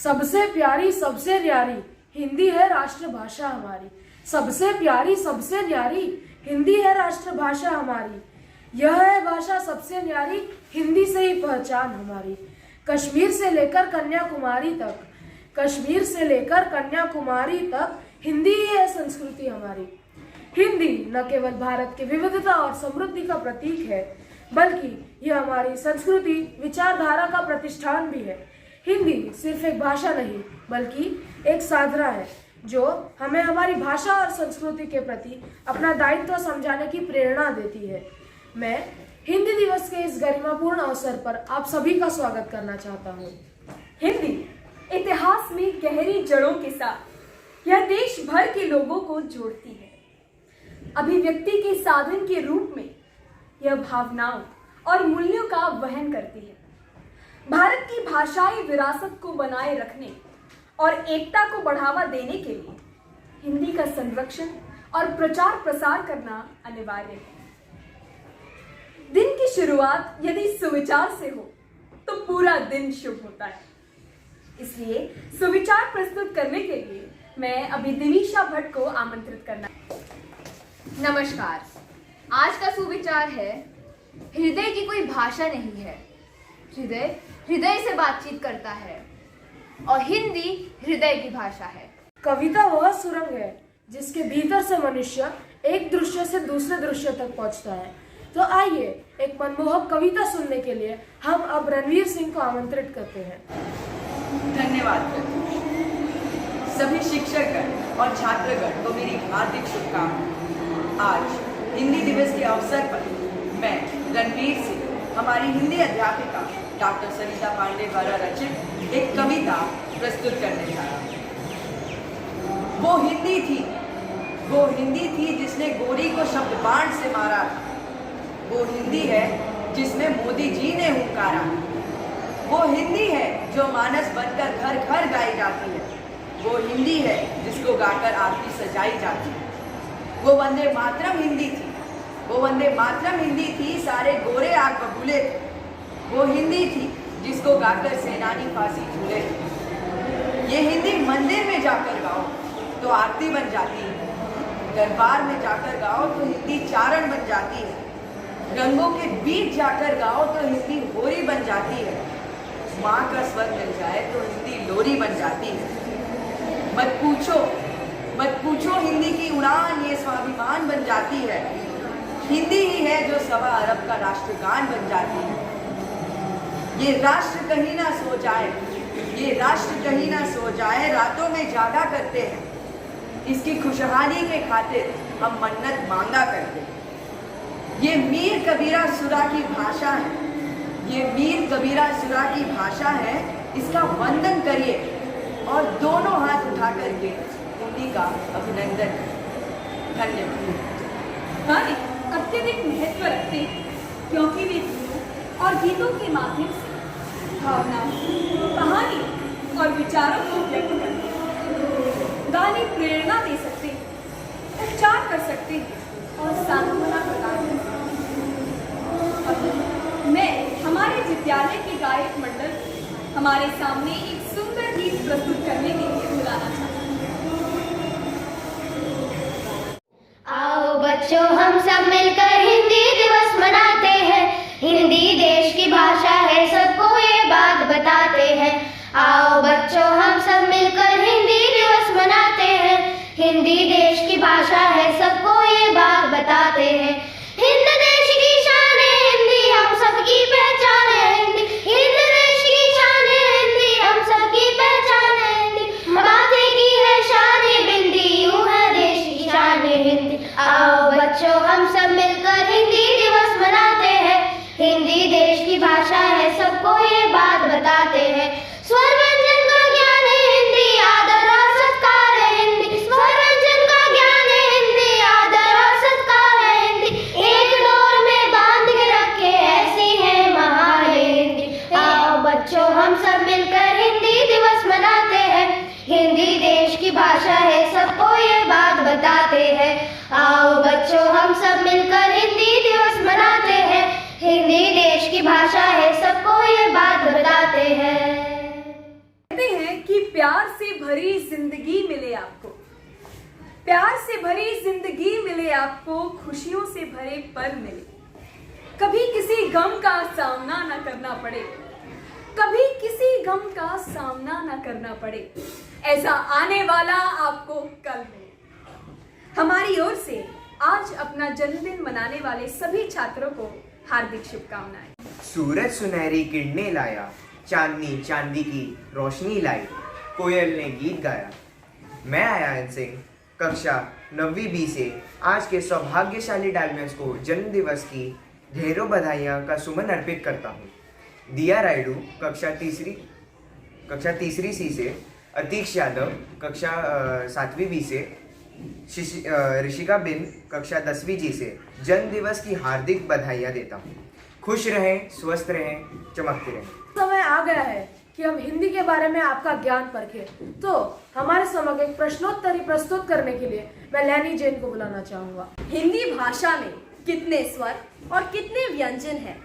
सबसे प्यारी सबसे न्यारी हिंदी है राष्ट्रभाषा हमारी। सबसे प्यारी सबसे न्यारी हिंदी है राष्ट्रभाषा हमारी। यह है भाषा सबसे न्यारी, हिंदी से ही पहचान हमारी। कश्मीर से लेकर कन्याकुमारी तक, कश्मीर से लेकर कन्याकुमारी तक हिंदी ही है संस्कृति हमारी। हिंदी न केवल भारत की विविधता और समृद्धि का प्रतीक है, बल्कि यह हमारी संस्कृति विचारधारा का प्रतिष्ठान भी है। हिंदी सिर्फ एक भाषा नहीं, बल्कि एक साधना है जो हमें हमारी भाषा और संस्कृति के प्रति अपना दायित्व समझाने की प्रेरणा देती है। मैं हिंदी दिवस के इस गरिमापूर्ण अवसर पर आप सभी का स्वागत करना चाहता हूँ। हिंदी इतिहास में गहरी जड़ों के साथ यह देश भर के लोगों को जोड़ती है। अभिव्यक्ति के साधन के रूप में यह भावनाओं और मूल्यों का वहन करती है। भारत की भाषाई विरासत को बनाए रखने और एकता को बढ़ावा देने के लिए हिंदी का संरक्षण और प्रचार प्रसार करना अनिवार्य है। दिन की शुरुआत यदि सुविचार से हो तो पूरा दिन शुभ होता है। इसलिए सुविचार प्रस्तुत करने के लिए मैं अभी दिवीशा भट्ट को आमंत्रित करना। नमस्कार। आज का सुविचार है, हृदय की कोई भाषा नहीं है, हृदय हृदय से बातचीत करता है और हिंदी हृदय की भाषा है। कविता वह सुरंग है जिसके भीतर से मनुष्य एक दृश्य से दूसरे दृश्य तक पहुंचता है। तो आइए एक मनमोहक कविता सुनने के लिए हम अब रणवीर सिंह को आमंत्रित करते हैं। धन्यवाद सभी शिक्षकगण और छात्रगण को मेरी हार्दिक शुभकामनाएं। आज हिंदी दिवस के अवसर पर मैं रणवीर सिंह हमारी हिंदी अध्यापिका डॉक्टर सरिता पांडे द्वारा रचित एक कविता प्रस्तुत करने जा रहा हूँ। वो हिंदी थी जिसने गोरी को शब्द बाण से मारा था। वो हिंदी है जिसमें मोदी जी ने हुंकारा। वो हिंदी है जो मानस बनकर घर घर गाई जाती है। वो हिंदी है जिसको गाकर आरती सजाई जाती है। वो वंदे मातरम हिंदी थी, वो वंदे मातरम हिंदी थी, सारे गोरे आग बबूले थे। वो हिंदी थी जिसको गाकर सेनानी फांसी झूले थे। ये हिंदी मंदिर में जाकर गाओ तो आरती बन जाती है, दरबार में जाकर गाओ तो हिंदी चारण बन जाती है, रंगों के बीच जाकर गाओ तो हिंदी होरी बन जाती है, माँ का स्वर मिल जाए तो हिंदी लोरी बन जाती है। मत पूछो हिंदी की उड़ान ये स्वाभिमान बन जाती है। हिंदी ही है जो 1.25 अरब का राष्ट्रगान बन जाती है। ये राष्ट्र कहीं ना सो जाए, ये राष्ट्र कहीं ना सो जाए, रातों में जागा करते हैं। इसकी खुशहाली के खातिर हम मन्नत मांगा करते हैं। ये मीर कबीरा सुरा की भाषा है, ये मीर कबीरा सुरा की भाषा है। इसका वंदन करिए और दोनों हाथ उठा करके हिंदी का अभिनंदन। धन्यवाद। गाने अत्यधिक महत्व रखते हैं क्योंकि वे और गीतों के माध्यम से भावनाओं, कहानी और विचारों को व्यक्त करते हैं। गाने प्रेरणा दे सकते हैं, उपचार कर सकते हैं और सांत्वना प्रदान कर सकते हैं। मैं हमारे विद्यालय के गायक मंडल को हमारे सामने एक सुंदर गीत प्रस्तुत करने के लिए बुलाना चाहती हूँ। आओ बच्चों, हम सब मिलकर हिंदी दिवस मनाते हैं। हिंदी देश की भाषा है, सबको ये बात बताते हैं। आओ बच्चों, हम सब मिलकर हिंदी दिवस मनाते हैं। हिंदी देश की भाषा है, सबको ये बात बताते हैं। हिंद देश की शान है हिंदी, हम सबकी पहचान है हिंदी। हिंद देश की शान है हिंदी, हम सबकी पहचान है हिंदी। माथे की है शान बिंदी, यूं है देश की शान हिंदी। आओ बच्चों, हम सब मिलकर हिंदी दिवस मनाते हैं। हिंदी देश की भाषा है, सबको ये बात बताते हैं। स्वर व्यंजन का ज्ञान है हिंदी, आदर और सत्कार है हिंदी। स्वर व्यंजन का ज्ञान है हिंदी, आदर और सत्कार है हिंदी। एक डोर में बांध के रखे ऐसी है महान हिंदी। आओ बच्चों, हम सब मिलकर हिंदी दिवस मनाते हैं। हिंदी देश की भाषा है, सबको ये बात बताते हैं। आओ बच्चों, हम सब मिलकर हिंदी दिवस मनाते हैं। हिंदी देश की भाषा है, सबको ये बात बताते हैं। भरी जिंदगी मिले आपको, प्यार से भरी जिंदगी मिले आपको, खुशियों से भरे पल मिले, कभी किसी गम का सामना न करना पड़े, कभी किसी गम का सामना न करना पड़े, ऐसा आने वाला आपको कल मिले। हमारी ओर से आज अपना जन्मदिन मनाने वाले सभी छात्रों को हार्दिक शुभकामनाएं। सूरज सुनहरी किरणें लाया, चांदनी चांदी की रोशनी लाई, कोयल ने गीत गाया। मैं आयान सिंह कक्षा 9वीं बी से आज के सौभाग्यशाली डायमंड्स को जन्म दिवस की ढेरों बधाइयाँ का सुमन अर्पित करता हूँ। दिया रायडू कक्षा तीसरी सी से, अतीश यादव कक्षा 7वीं बी से, ऋषिका बिन कक्षा 10वीं जी से जन्म दिवस की हार्दिक बधाइयाँ देता हूँ। खुश रहें, स्वस्थ रहें, चमकते रहें। समय आ गया है कि हम हिंदी के बारे में आपका ज्ञान परखें। तो हमारे समक्ष एक प्रश्नोत्तरी प्रस्तुत करने के लिए मैं लैनी जैन को बुलाना चाहूँगा। हिंदी भाषा में कितने स्वर और कितने व्यंजन हैं?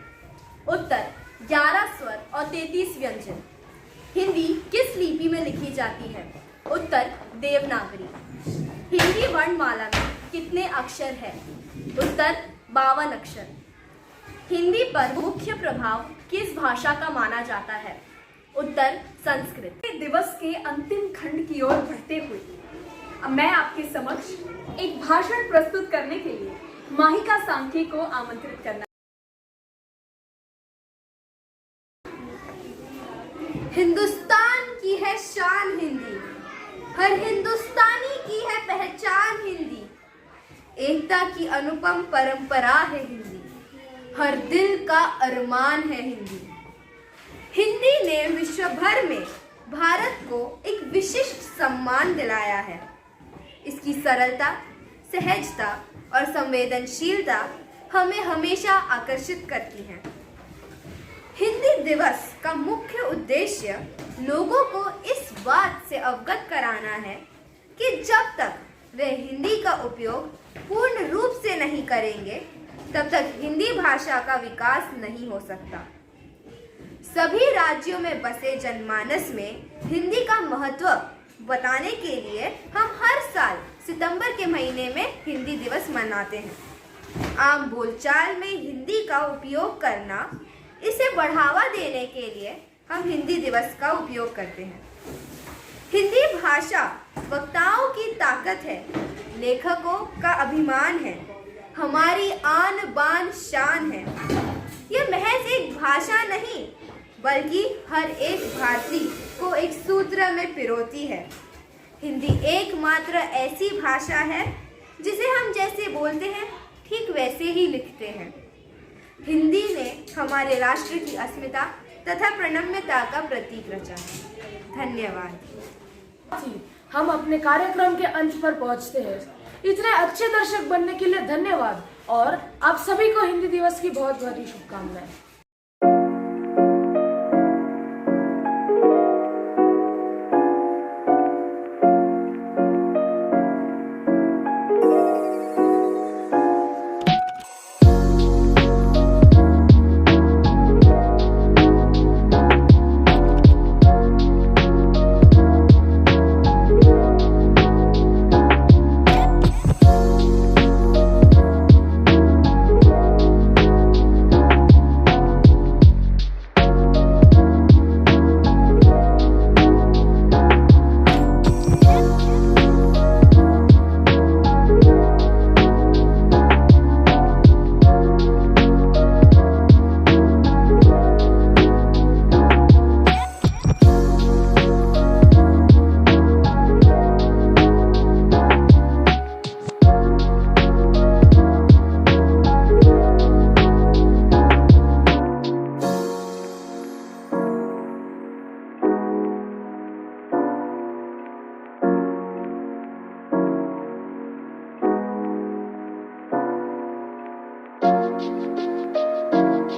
उत्तर 11 स्वर और 33 व्यंजन। हिंदी किस लिपि में लिखी जाती है? उत्तर देवनागरी। हिंदी वर्णमाला में कितने अक्षर हैं? उत्तर 52 अक्षर। हिंदी पर मुख्य प्रभाव किस भाषा का माना जाता है? उत्तर संस्कृत। दिवस के अंतिम खंड की ओर बढ़ते हुए अब मैं आपके समक्ष एक भाषण प्रस्तुत करने के लिए माहिका सांखी को आमंत्रित करना। हिंदुस्तान की है शान हिंदी, हर हिंदुस्तानी की है पहचान हिंदी, एकता की अनुपम परंपरा है हिंदी, हर दिल का अरमान है हिंदी। हिंदी ने विश्व भर में भारत को एक विशिष्ट सम्मान दिलाया है। इसकी सरलता, सहजता और संवेदनशीलता हमें हमेशा आकर्षित करती है। हिंदी दिवस का मुख्य उद्देश्य लोगों को इस बात से अवगत कराना है कि जब तक वे हिंदी का उपयोग पूर्ण रूप से नहीं करेंगे, तब तक हिंदी भाषा का विकास नहीं हो सकता। सभी राज्यों में बसे जनमानस में हिंदी का महत्व बताने के लिए हम हर साल सितंबर के महीने में हिंदी दिवस मनाते हैं। आम बोलचाल में हिंदी का उपयोग करना, इसे बढ़ावा देने के लिए हम हिंदी दिवस का उपयोग करते हैं। हिंदी भाषा वक्ताओं की ताकत है, लेखकों का अभिमान है, हमारी आन बान शान है। यह महज एक भाषा नहीं, बल्कि हर एक भारतीय को एक सूत्र में पिरोती है। हिंदी एकमात्र ऐसी भाषा है जिसे हम जैसे बोलते हैं ठीक वैसे ही लिखते हैं। हिंदी ने हमारे राष्ट्र की अस्मिता तथा प्रणम्यता का प्रतीक रचा है। धन्यवाद। हम अपने कार्यक्रम के अंत पर पहुंचते हैं। इतने अच्छे दर्शक बनने के लिए धन्यवाद और आप सभी को हिंदी दिवस की बहुत बहुत शुभकामनाएं।